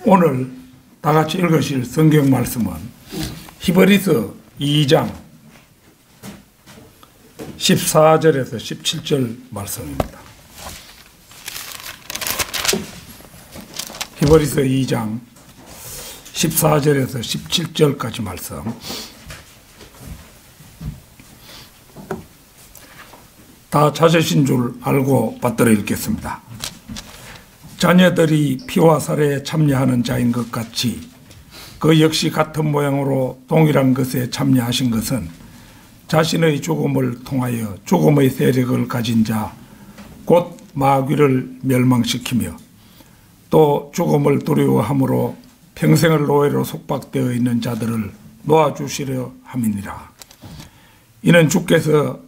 오늘 다 같이 읽으실 성경 말씀은 히브리서 2장 14절에서 17절 말씀입니다. 히브리서 2장 14절에서 17절까지 말씀. 다 찾으신 줄 알고 받들어 읽겠습니다. 자녀들이 피와 살에 참여하는 자인 것 같이 그 역시 같은 모양으로 동일한 것에 참여하신 것은 자신의 죽음을 통하여 죽음의 세력을 가진 자 곧 마귀를 멸망시키며 또 죽음을 두려워함으로 평생을 노예로 속박되어 있는 자들을 놓아주시려 함이니라. 이는 주께서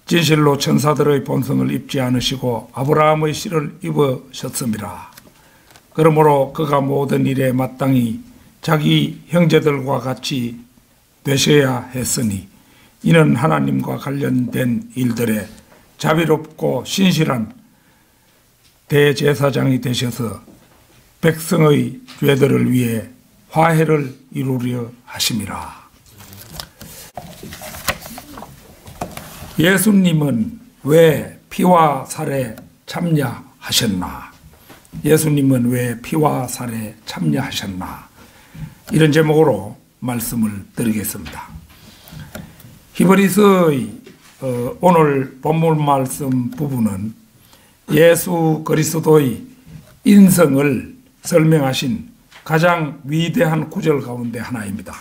진실로 천사들의 본성을 입지 않으시고 아브라함의 씨를 입으셨음이라. 그러므로 그가 모든 일에 마땅히 자기 형제들과 같이 되셔야 했으니 이는 하나님과 관련된 일들에 자비롭고 신실한 대제사장이 되셔서 백성의 죄들을 위해 화해를 이루려 하심이라. 예수님은 왜 피와 살에 참여하셨나? 예수님은 왜 피와 살에 참여하셨나? 이런 제목으로 말씀을 드리겠습니다. 히브리서의 오늘 본문 말씀 부분은 예수 그리스도의 인성을 설명하신 가장 위대한 구절 가운데 하나입니다.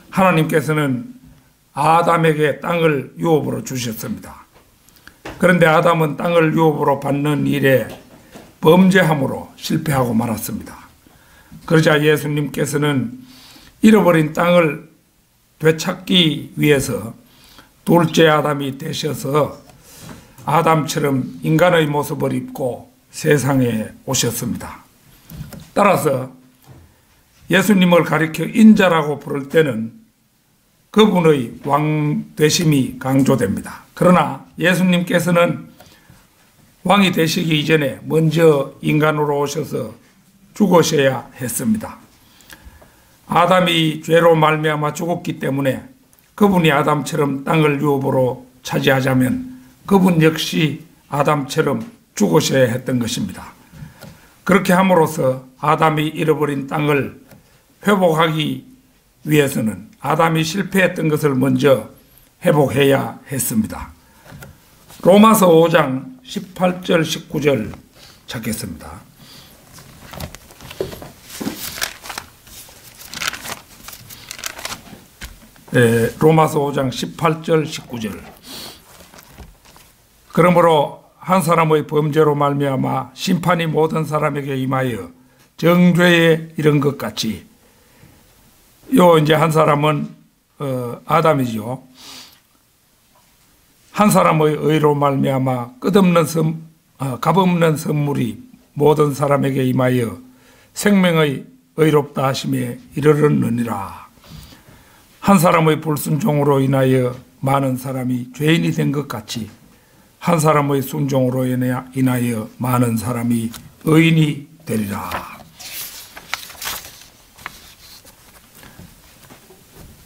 하나님께서는 아담에게 땅을 유업으로 주셨습니다. 그런데 아담은 땅을 유업으로 받는 일에 범죄함으로 실패하고 말았습니다. 그러자 예수님께서는 잃어버린 땅을 되찾기 위해서 둘째 아담이 되셔서 아담처럼 인간의 모습을 입고 세상에 오셨습니다. 따라서 예수님을 가리켜 인자라고 부를 때는 그분의 왕 되심이 강조됩니다. 그러나 예수님께서는 왕이 되시기 이전에 먼저 인간으로 오셔서 죽으셔야 했습니다. 아담이 죄로 말미암아 죽었기 때문에 그분이 아담처럼 땅을 유업으로 차지하자면 그분 역시 아담처럼 죽으셔야 했던 것입니다. 그렇게 함으로써 아담이 잃어버린 땅을 회복하기 위해서는 아담이 실패했던 것을 먼저 회복해야 했습니다. 로마서 5장 18절 19절 찾겠습니다. 로마서 5장 18절 19절. 그러므로 한 사람의 범죄로 말미암아 심판이 모든 사람에게 임하여 정죄에 이른 것 같이 이제 한 사람은 아담이죠. 한 사람의 의로 말미암아 값없는 선물이 모든 사람에게 임하여 생명의 의롭다 하심에 이르렀느니라. 한 사람의 불순종으로 인하여 많은 사람이 죄인이 된 것 같이 한 사람의 순종으로 인하여 많은 사람이 의인이 되리라.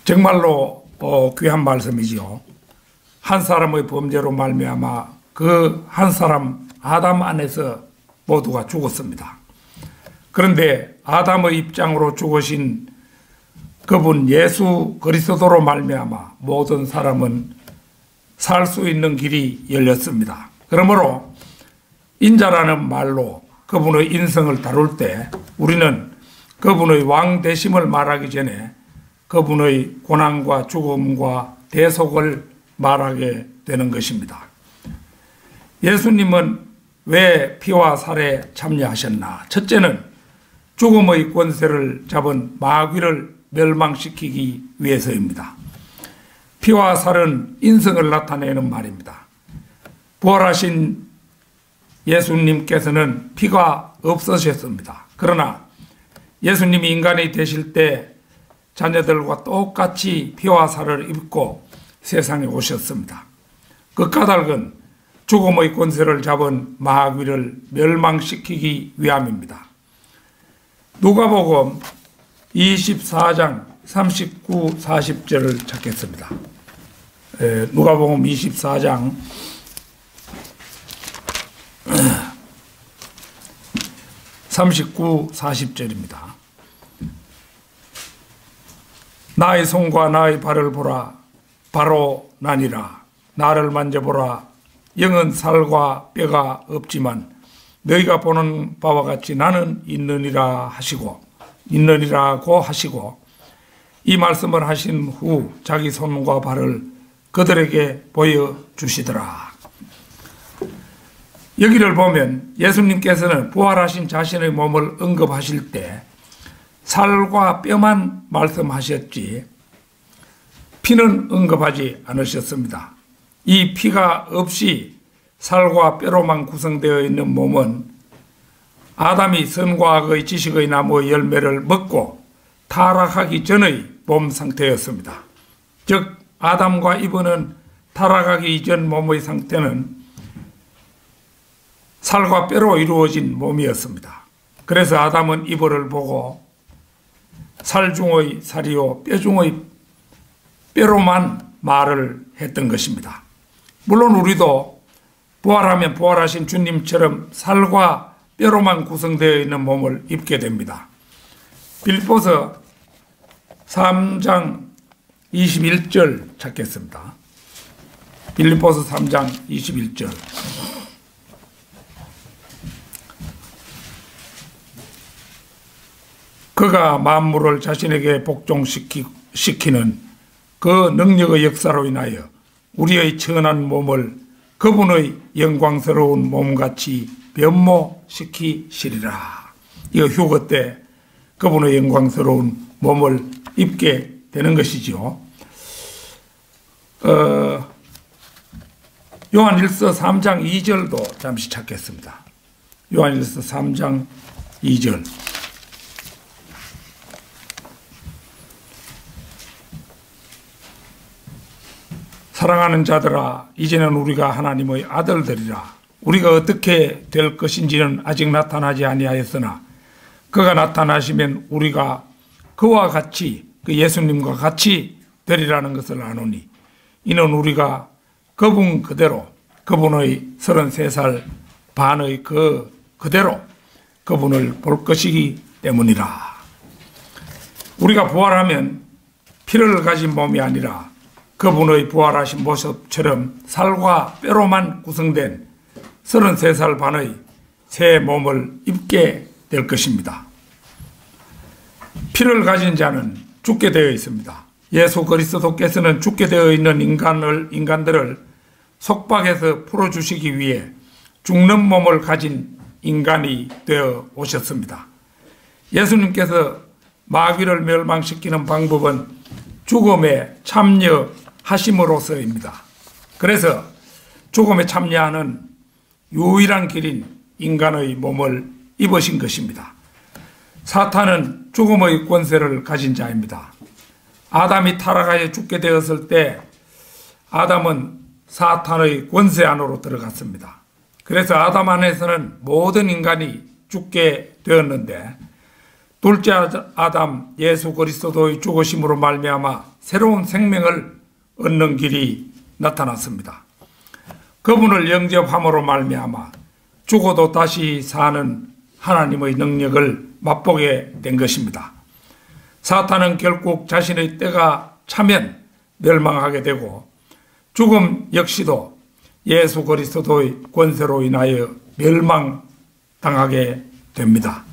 정말로 귀한 말씀이지요. 한 사람의 범죄로 말미암아 그 한 사람 아담 안에서 모두가 죽었습니다. 그런데 아담의 입장으로 죽으신 그분 예수 그리스도로 말미암아 모든 사람은 살 수 있는 길이 열렸습니다. 그러므로 인자라는 말로 그분의 인성을 다룰 때 우리는 그분의 왕 되심을 말하기 전에 그분의 고난과 죽음과 대속을 말하게 되는 것입니다. 예수님은 왜 피와 살에 참여하셨나? 첫째는 죽음의 권세를 잡은 마귀를 멸망시키기 위해서입니다. 피와 살은 인성을 나타내는 말입니다. 부활하신 예수님께서는 피가 없으셨습니다. 그러나 예수님이 인간이 되실 때 자녀들과 똑같이 피와 살을 입고 세상에 오셨습니다. 그 까닭은 죽음의 권세를 잡은 마귀를 멸망시키기 위함입니다. 누가복음 24장 39, 40절을 찾겠습니다. 누가복음 24장 39, 40절입니다. 나의 손과 나의 발을 보라. 바로 나니라. 나를 만져보라. 영은 살과 뼈가 없지만 너희가 보는 바와 같이 나는 있느니라고 하시고 이 말씀을 하신 후 자기 손과 발을 그들에게 보여주시더라. 여기를 보면 예수님께서는 부활하신 자신의 몸을 언급하실 때 살과 뼈만 말씀하셨지 피는 언급하지 않으셨습니다. 이 피가 없이 살과 뼈로만 구성되어 있는 몸은 아담이 선과 악의 지식의 나무의 열매를 먹고 타락하기 전의 몸 상태였습니다. 즉 아담과 이브는 타락하기 이전 몸의 상태는 살과 뼈로 이루어진 몸이었습니다. 그래서 아담은 이브를 보고 살 중의 살이요 뼈 중의 뼈로만 말을 했던 것입니다. 물론 우리도 부활하면 부활하신 주님처럼 살과 뼈로만 구성되어 있는 몸을 입게 됩니다. 빌립보서 3장 21절 찾겠습니다. 빌립보서 3장 21절. 그가 만물을 자신에게 복종시키는 그 능력의 역사로 인하여 우리의 천한 몸을 그분의 영광스러운 몸같이 변모시키시리라. 이거 휴거 때 그분의 영광스러운 몸을 입게 되는 것이죠. 요한일서 3장 2절도 잠시 찾겠습니다. 요한일서 3장 2절. 사랑하는 자들아, 이제는 우리가 하나님의 아들들이라. 우리가 어떻게 될 것인지는 아직 나타나지 아니하였으나 그가 나타나시면 우리가 그와 같이, 그 예수님과 같이 되리라는 것을 아노니 이는 우리가 그분 그대로, 그분의 33살 반의 그대로 그분을 볼 것이기 때문이라. 우리가 부활하면 피를 가진 몸이 아니라 그분의 부활하신 모습처럼 살과 뼈로만 구성된 33살 반의 새 몸을 입게 될 것입니다. 피를 가진 자는 죽게 되어 있습니다. 예수 그리스도께서는 죽게 되어 있는 인간들을 속박에서 풀어주시기 위해 죽는 몸을 가진 인간이 되어 오셨습니다. 예수님께서 마귀를 멸망시키는 방법은 죽음에 참여하심으로써입니다. 그래서 죽음에 참여하는 유일한 길인 인간의 몸을 입으신 것입니다. 사탄은 죽음의 권세를 가진 자입니다. 아담이 타락하여 죽게 되었을 때 아담은 사탄의 권세 안으로 들어갔습니다. 그래서 아담 안에서는 모든 인간이 죽게 되었는데 둘째 아담 예수 그리스도의 죽으심으로 말미암아 새로운 생명을 얻는 길이 나타났습니다. 그분을 영접함으로 말미암아 죽어도 다시 사는 하나님의 능력을 맛보게 된 것입니다. 사탄은 결국 자신의 때가 차면 멸망하게 되고 죽음 역시도 예수 그리스도의 권세로 인하여 멸망당하게 됩니다.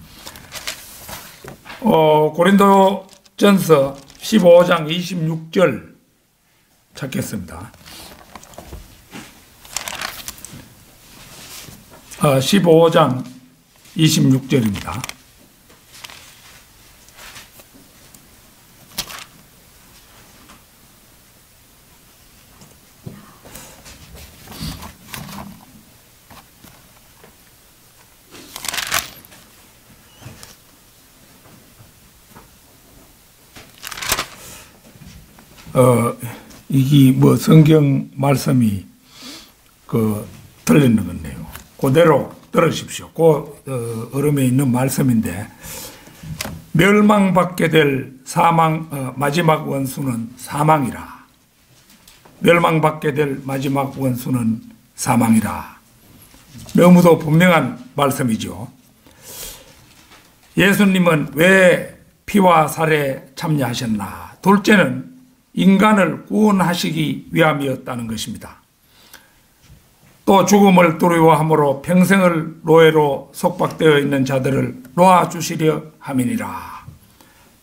고린도전서 15장 26절 찾겠습니다. 15장 26절입니다. 이게 뭐 성경 말씀이 틀리는 건데요. 그대로 들으십시오. 그 얼음에 있는 말씀인데 멸망받게 될 마지막 원수는 사망이라. 멸망받게 될 마지막 원수는 사망이라. 너무도 분명한 말씀이죠. 예수님은 왜 피와 살에 참여하셨나? 둘째는 인간을 구원하시기 위함이었다는 것입니다. 또 죽음을 두려워함으로 평생을 노예로 속박되어 있는 자들을 놓아주시려 함이니라.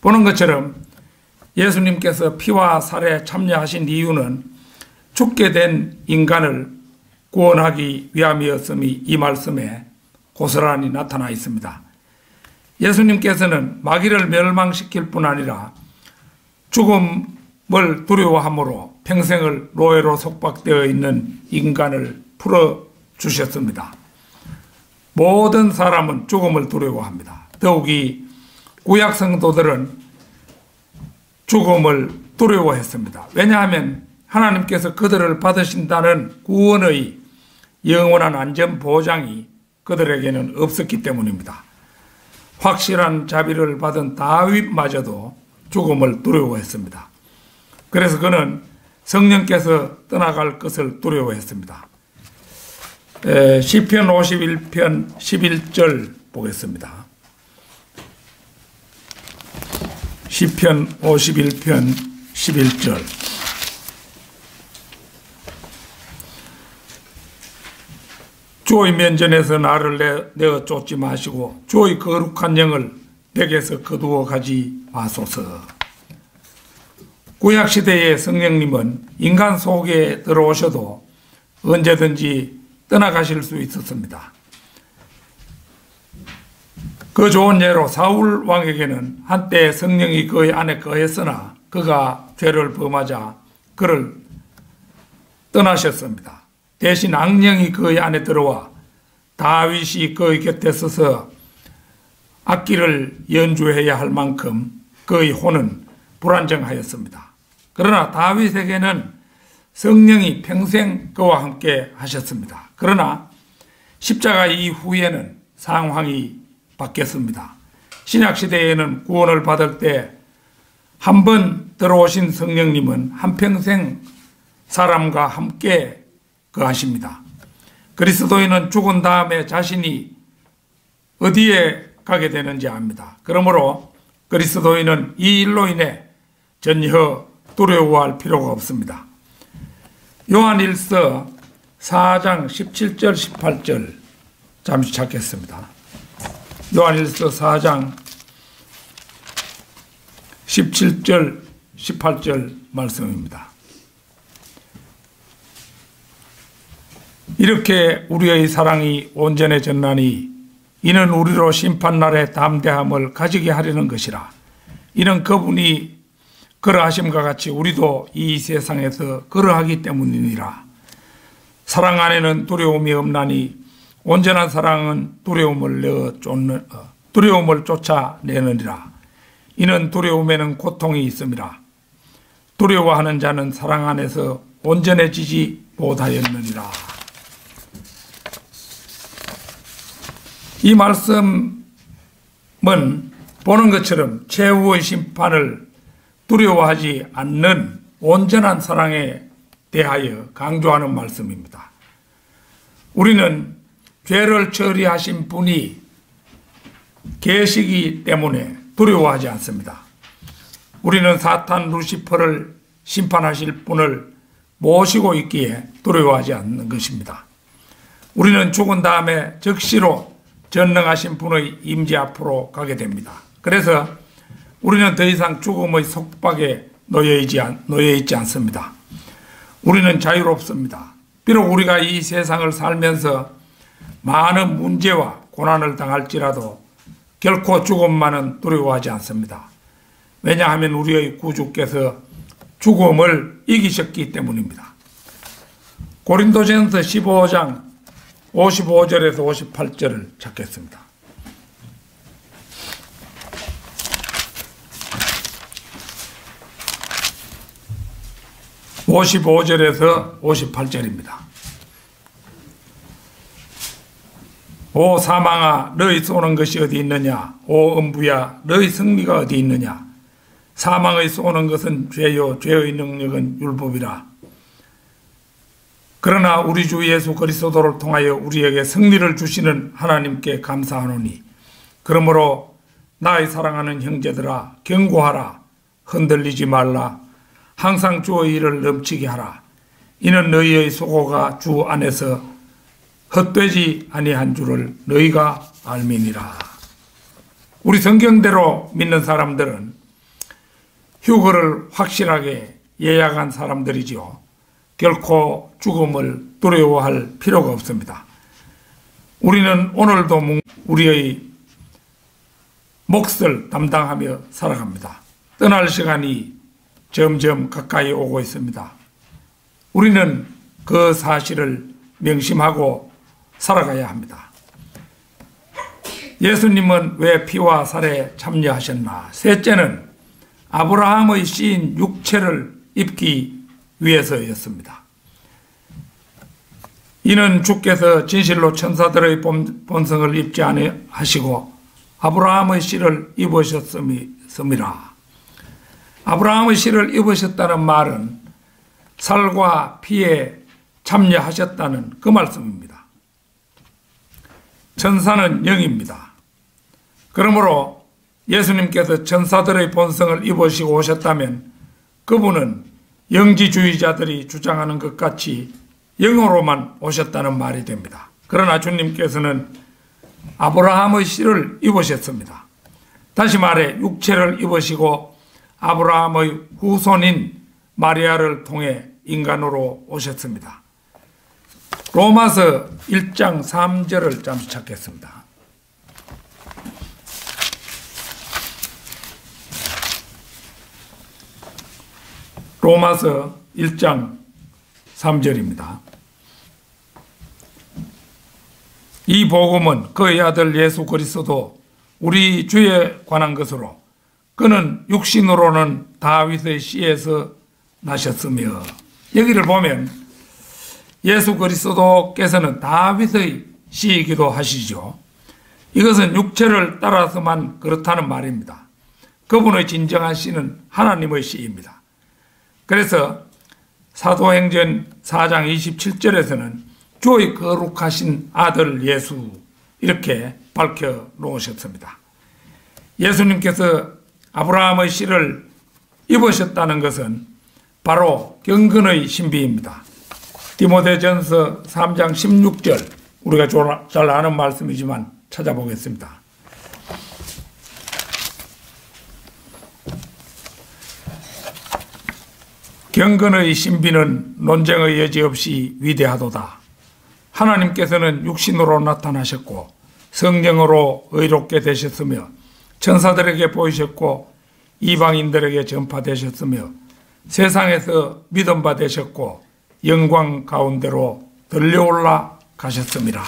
보는 것처럼 예수님께서 피와 살에 참여하신 이유는 죽게 된 인간을 구원하기 위함이었음이 이 말씀에 고스란히 나타나 있습니다. 예수님께서는 마귀를 멸망시킬 뿐 아니라 죽음을 두려워함으로 평생을 노예로 속박되어 있는 인간을 풀어주셨습니다. 모든 사람은 죽음을 두려워합니다. 더욱이 구약 성도들은 죽음을 두려워했습니다. 왜냐하면 하나님께서 그들을 받으신다는 구원의 영원한 안전 보장이 그들에게는 없었기 때문입니다. 확실한 자비를 받은 다윗마저도 죽음을 두려워했습니다. 그래서 그는 성령께서 떠나갈 것을 두려워했습니다. 시편 51편 11절 보겠습니다. 시편 51편 11절. 주의 면전에서 나를 내어 쫓지 마시고 주의 거룩한 영을 내게서 거두어 가지 마소서. 구약시대의 성령님은 인간 속에 들어오셔도 언제든지 떠나가실 수 있었습니다. 그 좋은 예로 사울 왕에게는 한때 성령이 그의 안에 거했으나 그가 죄를 범하자 그를 떠나셨습니다. 대신 악령이 그의 안에 들어와 다윗이 그의 곁에 서서 악기를 연주해야 할 만큼 그의 혼은 불안정하였습니다. 그러나 다윗에게는 성령이 평생 그와 함께 하셨습니다. 그러나 십자가 이후에는 상황이 바뀌었습니다. 신약시대에는 구원을 받을 때 한 번 들어오신 성령님은 한평생 사람과 함께 거하십니다. 그리스도인은 죽은 다음에 자신이 어디에 가게 되는지 압니다. 그러므로 그리스도인은 이 일로 인해 전혀 두려워할 필요가 없습니다. 요한일서 4장 17절 18절 잠시 찾겠습니다. 요한일서 4장 17절 18절 말씀입니다. 이렇게 우리의 사랑이 온전해졌나니 이는 우리로 심판날의 담대함을 가지게 하려는 것이라. 이는 그분이 그러하심과 같이 우리도 이 세상에서 그러하기 때문이니라. 사랑 안에는 두려움이 없나니 온전한 사랑은 두려움을 쫓아내느니라. 이는 두려움에는 고통이 있음이라. 두려워하는 자는 사랑 안에서 온전해지지 못하였느니라. 이 말씀은 보는 것처럼 최후의 심판을 두려워하지 않는 온전한 사랑에 대하여 강조하는 말씀입니다. 우리는 죄를 처리하신 분이 계시기 때문에 두려워하지 않습니다. 우리는 사탄 루시퍼를 심판하실 분을 모시고 있기에 두려워하지 않는 것입니다. 우리는 죽은 다음에 즉시로 전능하신 분의 임재 앞으로 가게 됩니다. 그래서 우리는 더 이상 죽음의 속박에 놓여 있지 않습니다. 우리는 자유롭습니다. 비록 우리가 이 세상을 살면서 많은 문제와 고난을 당할지라도 결코 죽음만은 두려워하지 않습니다. 왜냐하면 우리의 구주께서 죽음을 이기셨기 때문입니다. 고린도전서 15장 55절에서 58절을 찾겠습니다. (55절에서 58절입니다) 오 사망아 너희 쏘는 것이 어디 있느냐. 오 음부야 너희 승리가 어디 있느냐. 사망의 쏘는 것은 죄요 죄의 능력은 율법이라. 그러나 우리 주 예수 그리스도를 통하여 우리에게 승리를 주시는 하나님께 감사하노니 그러므로 나의 사랑하는 형제들아 경고하라. 흔들리지 말라. 항상 주의 일을 넘치게 하라. 이는 너희의 수고가 주 안에서 헛되지 아니한 줄을 너희가 알미니라. 우리 성경대로 믿는 사람들은 휴거를 확실하게 예약한 사람들이지요. 결코 죽음을 두려워할 필요가 없습니다. 우리는 오늘도 우리의 몫을 담당하며 살아갑니다. 떠날 시간이 점점 가까이 오고 있습니다. 우리는 그 사실을 명심하고 살아가야 합니다. 예수님은 왜 피와 살에 참여하셨나? 셋째는 아브라함의 씨인 육체를 입기 위해서였습니다. 이는 주께서 진실로 천사들의 본성을 입지 아니하시고 아브라함의 씨를 입으셨음이라. 아브라함의 씨를 입으셨다는 말은 살과 피에 참여하셨다는 그 말씀입니다. 천사는 영입니다. 그러므로 예수님께서 천사들의 본성을 입으시고 오셨다면 그분은 영지주의자들이 주장하는 것 같이 영으로만 오셨다는 말이 됩니다. 그러나 주님께서는 아브라함의 씨를 입으셨습니다. 다시 말해 육체를 입으시고 아브라함의 후손인 마리아를 통해 인간으로 오셨습니다. 로마서 1장 3절을 잠시 찾겠습니다. 로마서 1장 3절입니다. 이 복음은 그의 아들 예수 그리스도 우리 주에 관한 것으로 그는 육신으로는 다윗의 씨에서 나셨으며, 여기를 보면 예수 그리스도께서는 다윗의 씨이기도 하시죠. 이것은 육체를 따라서만 그렇다는 말입니다. 그분의 진정한 씨는 하나님의 씨입니다. 그래서 사도행전 4장 27절에서는 주의 거룩하신 아들 예수 이렇게 밝혀 놓으셨습니다. 예수님께서 아브라함의 씨를 입으셨다는 것은 바로 경건의 신비입니다. 디모데전서 3장 16절, 우리가 잘 아는 말씀이지만 찾아보겠습니다. 경건의 신비는 논쟁의 여지 없이 위대하도다. 하나님께서는 육신으로 나타나셨고 성령으로 의롭게 되셨으며 천사들에게 보이셨고 이방인들에게 전파되셨으며 세상에서 믿음 받으셨고 영광 가운데로 들려올라 가셨습니다.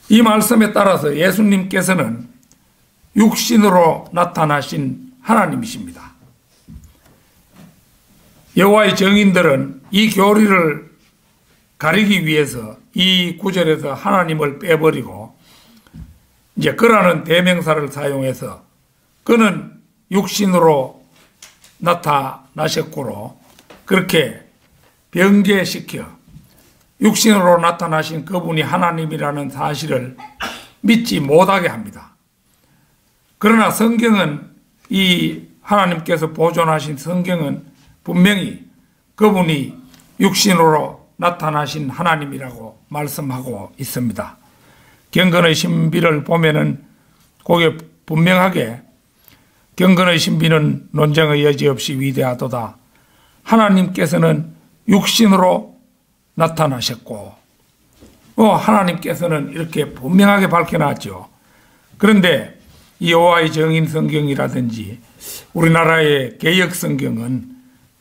이 말씀에 따라서 예수님께서는 육신으로 나타나신 하나님이십니다. 여호와의 증인들은 이 교리를 가리기 위해서 이 구절에서 하나님을 빼버리고 이제 그라는 대명사를 사용해서 그는 육신으로 나타나셨고로 그렇게 변개시켜 육신으로 나타나신 그분이 하나님이라는 사실을 믿지 못하게 합니다. 그러나 성경은 이 하나님께서 보존하신 성경은 분명히 그분이 육신으로 나타나신 하나님이라고 말씀하고 있습니다. 경건의 신비를 보면은 거기에 분명하게 경건의 신비는 논쟁의 여지 없이 위대하도다. 하나님께서는 육신으로 나타나셨고 하나님께서는 이렇게 분명하게 밝혀놨죠. 그런데 이 여호와의 증인 성경이라든지 우리나라의 개역 성경은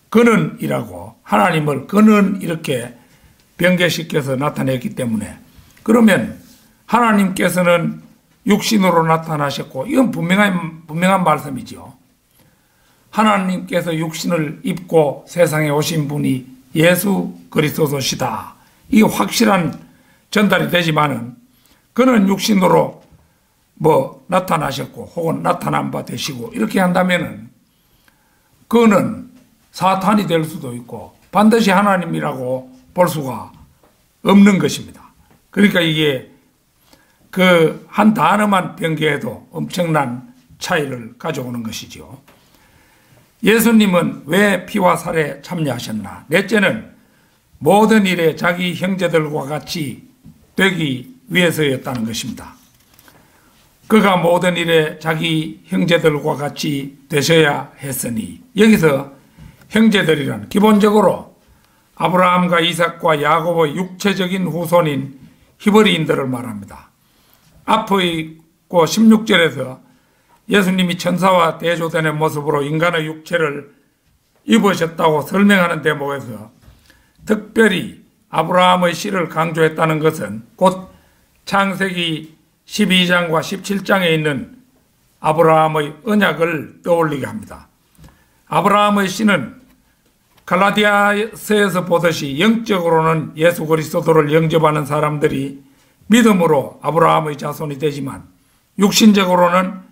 근원이라고 하나님을 근원 이렇게 변개시켜서 나타냈기 때문에 그러면 하나님께서는 육신으로 나타나셨고 이건 분명한 말씀이죠. 하나님께서 육신을 입고 세상에 오신 분이 예수 그리스도시다. 이게 확실한 전달이 되지만은 그는 육신으로 나타나셨고 혹은 나타난 바 되시고 이렇게 한다면은 그는 사탄이 될 수도 있고 반드시 하나님이라고 볼 수가 없는 것입니다. 그러니까 이게 그 한 단어만 변개해도 엄청난 차이를 가져오는 것이죠. 예수님은 왜 피와 살에 참여하셨나? 넷째는 모든 일에 자기 형제들과 같이 되기 위해서였다는 것입니다. 그가 모든 일에 자기 형제들과 같이 되셔야 했으니, 여기서 형제들이란 기본적으로 아브라함과 이삭과 야곱의 육체적인 후손인 히브리인들을 말합니다. 앞의 16절에서 예수님이 천사와 대조되는 모습으로 인간의 육체를 입으셨다고 설명하는 대목에서 특별히 아브라함의 씨를 강조했다는 것은 곧 창세기 12장과 17장에 있는 아브라함의 언약을 떠올리게 합니다. 아브라함의 씨는 갈라디아서에서 보듯이 영적으로는 예수 그리스도를 영접하는 사람들이 믿음으로 아브라함의 자손이 되지만 육신적으로는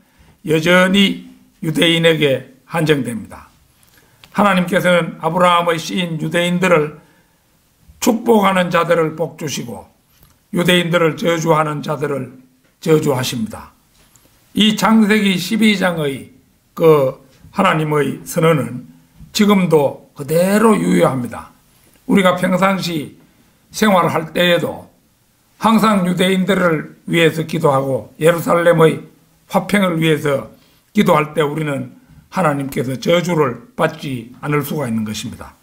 여전히 유대인에게 한정됩니다. 하나님께서는 아브라함의 씨인 유대인들을 축복하는 자들을 복주시고 유대인들을 저주하는 자들을 저주하십니다. 이 창세기 12장의 그 하나님의 선언은 지금도 그대로 유효합니다. 우리가 평상시 생활할 때에도 항상 유대인들을 위해서 기도하고 예루살렘의 화평을 위해서 기도할 때 우리는 하나님께서 저주를 받지 않을 수가 있는 것입니다.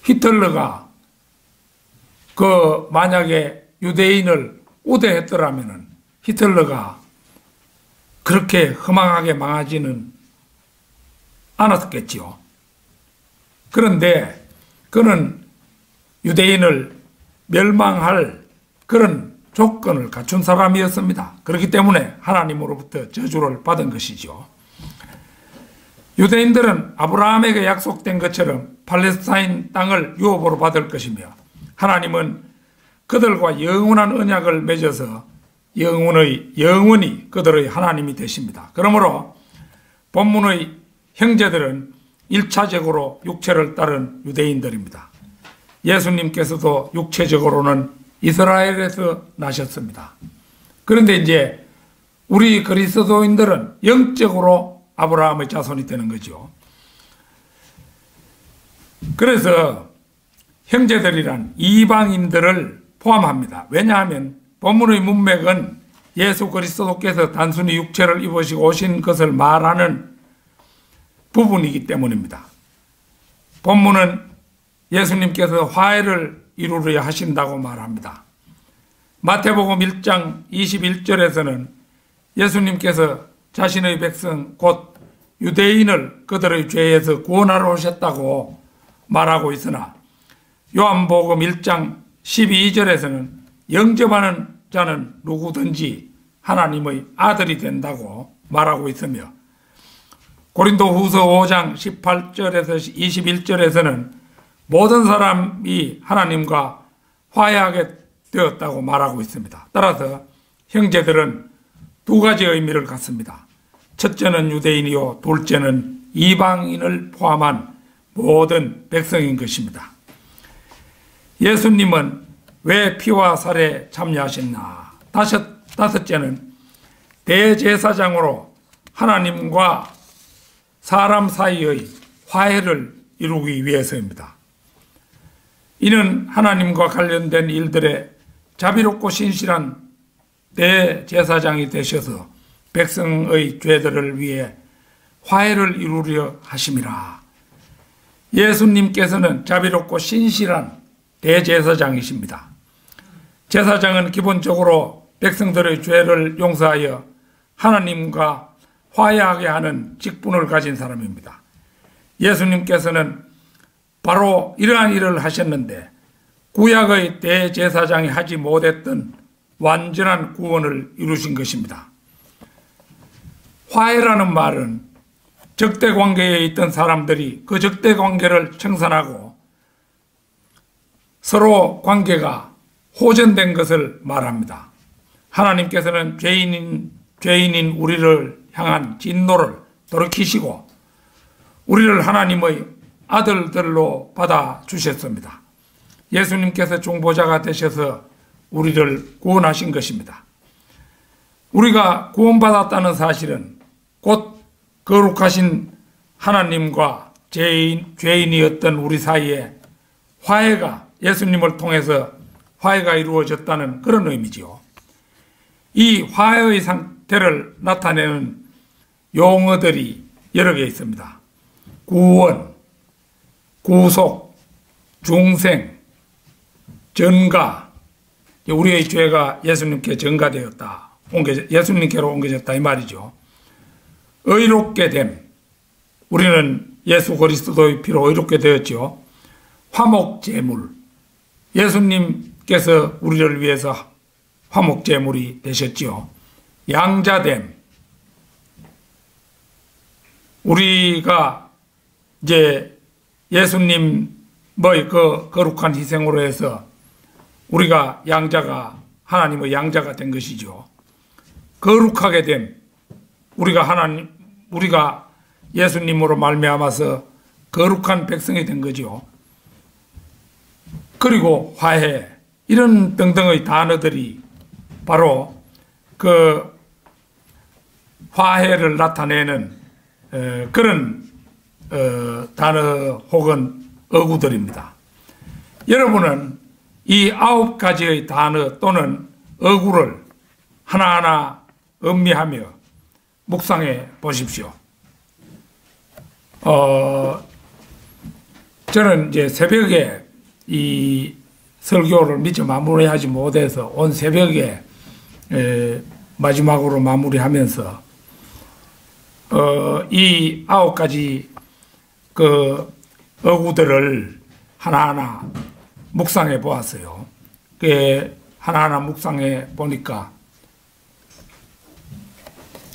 히틀러가 만약에 유대인을 우대했더라면 히틀러가 그렇게 허망하게 망하지는 않았겠지요. 그런데 그는 유대인을 멸망할 그런 조건을 갖춘 사람이었습니다. 그렇기 때문에 하나님으로부터 저주를 받은 것이죠. 유대인들은 아브라함에게 약속된 것처럼 팔레스타인 땅을 유업으로 받을 것이며 하나님은 그들과 영원한 언약을 맺어서 영원히 그들의 하나님이 되십니다. 그러므로 본문의 형제들은 1차적으로 육체를 따른 유대인들입니다. 예수님께서도 육체적으로는 이스라엘에서 나셨습니다. 그런데 이제 우리 그리스도인들은 영적으로 아브라함의 자손이 되는 거죠. 그래서 형제들이란 이방인들을 포함합니다. 왜냐하면 본문의 문맥은 예수 그리스도께서 단순히 육체를 입으시고 오신 것을 말하는 부분이기 때문입니다. 본문은 예수님께서 화해를 이루려 하신다고 말합니다. 마태복음 1장 21절에서는 예수님께서 자신의 백성 곧 유대인을 그들의 죄에서 구원하러 오셨다고 말하고 있으나 요한복음 1장 12절에서는 영접하는 자는 누구든지 하나님의 아들이 된다고 말하고 있으며 고린도후서 5장 18절에서 21절에서는 모든 사람이 하나님과 화해하게 되었다고 말하고 있습니다. 따라서 형제들은 두 가지 의미를 갖습니다. 첫째는 유대인이요 둘째는 이방인을 포함한 모든 백성인 것입니다. 예수님은 왜 피와 살에 참여하셨나? 다섯째는 대제사장으로 하나님과 사람 사이의 화해를 이루기 위해서입니다. 이는 하나님과 관련된 일들에 자비롭고 신실한 대제사장이 되셔서 백성의 죄들을 위해 화해를 이루려 하심이라. 예수님께서는 자비롭고 신실한 대제사장이십니다. 제사장은 기본적으로 백성들의 죄를 용서하여 하나님과 화해하게 하는 직분을 가진 사람입니다. 예수님께서는 바로 이러한 일을 하셨는데 구약의 대제사장이 하지 못했던 완전한 구원을 이루신 것입니다. 화해라는 말은 적대관계에 있던 사람들이 그 적대관계를 청산하고 서로 관계가 호전된 것을 말합니다. 하나님께서는 죄인인 우리를 향한 진노를 돌이키시고 우리를 하나님의 아들들로 받아주셨습니다. 예수님께서 중보자가 되셔서 우리를 구원하신 것입니다. 우리가 구원받았다는 사실은 곧 거룩하신 하나님과 죄인이었던 우리 사이에 화해가 예수님을 통해서 화해가 이루어졌다는 그런 의미지요. 이 화해의 상태를 나타내는 용어들이 여러 개 있습니다. 구원, 구속, 중생, 전가. 우리의 죄가 예수님께 전가되었다. 예수님께로 옮겨졌다 이 말이죠. 의롭게 됨. 우리는 예수 그리스도의 피로 의롭게 되었죠. 화목제물. 예수님께서 우리를 위해서 화목제물이 되셨지요. 양자됨. 우리가 이제 예수님의 그 거룩한 희생으로 해서 우리가 하나님의 양자가 된 것이죠. 거룩하게 됨. 우리가 예수님으로 말미암아서 거룩한 백성이 된 거죠. 그리고 화해. 이런 등등의 단어들이 바로 그 화해를 나타내는 그런 단어 혹은 어구들입니다. 여러분은 이 9가지의 단어 또는 어구를 하나하나 음미하며 묵상해 보십시오. 저는 이제 새벽에 이 설교를 미처 마무리하지 못해서 온 새벽에 마지막으로 마무리하면서 이 9가지 그 어구들을 하나하나 묵상해 보았어요. 하나하나 묵상해 보니까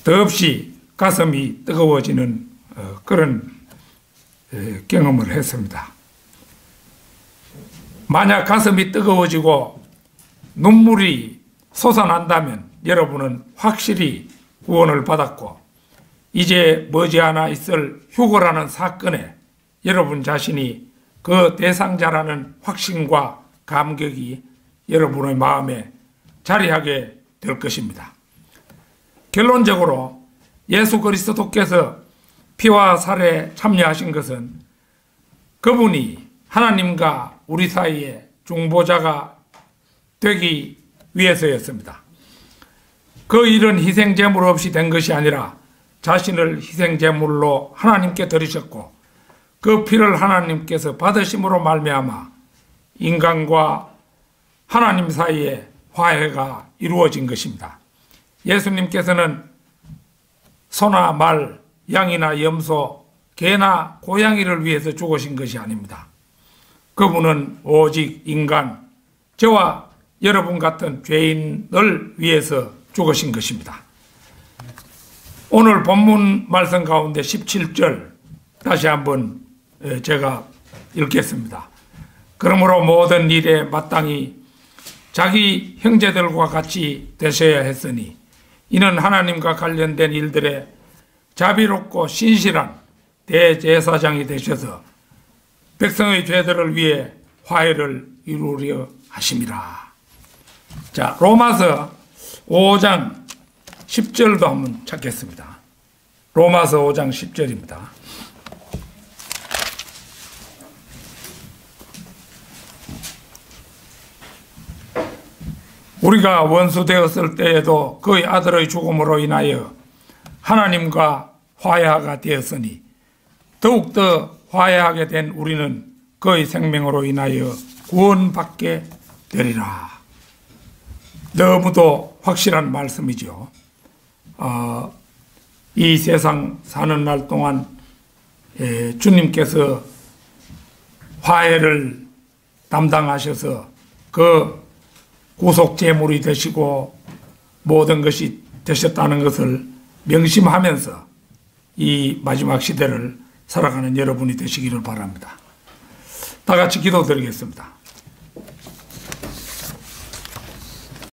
더없이 가슴이 뜨거워지는 그런 경험을 했습니다. 만약 가슴이 뜨거워지고 눈물이 솟아난다면 여러분은 확실히 구원을 받았고 이제 머지않아 있을 휴거라는 사건에 여러분 자신이 그 대상자라는 확신과 감격이 여러분의 마음에 자리하게 될 것입니다. 결론적으로 예수 그리스도께서 피와 살에 참여하신 것은 그분이 하나님과 우리 사이에 중보자가 되기 위해서였습니다. 그 일은 희생제물 없이 된 것이 아니라 자신을 희생제물로 하나님께 드리셨고 그 피를 하나님께서 받으심으로 말미암아 인간과 하나님 사이에 화해가 이루어진 것입니다. 예수님께서는 소나 말, 양이나 염소, 개나 고양이를 위해서 죽으신 것이 아닙니다. 그분은 오직 인간, 저와 여러분 같은 죄인을 위해서 죽으신 것입니다. 오늘 본문 말씀 가운데 17절 다시 한번 제가 읽겠습니다. 그러므로 모든 일에 마땅히 자기 형제들과 같이 되셔야 했으니 이는 하나님과 관련된 일들에 자비롭고 신실한 대제사장이 되셔서 백성의 죄들을 위해 화해를 이루려 하심이라. 자, 로마서 5장 10절도 한번 찾겠습니다. 로마서 5장 10절입니다. 우리가 원수 되었을 때에도 그의 아들의 죽음으로 인하여 하나님과 화해가 되었으니 더욱더 화해하게 된 우리는 그의 생명으로 인하여 구원받게 되리라. 너무도 확실한 말씀이죠. 이 세상 사는 날 동안 주님께서 화해를 담당하셔서 그 구속제물이 되시고 모든 것이 되셨다는 것을 명심하면서 이 마지막 시대를 살아가는 여러분이 되시기를 바랍니다. 다 같이 기도드리겠습니다.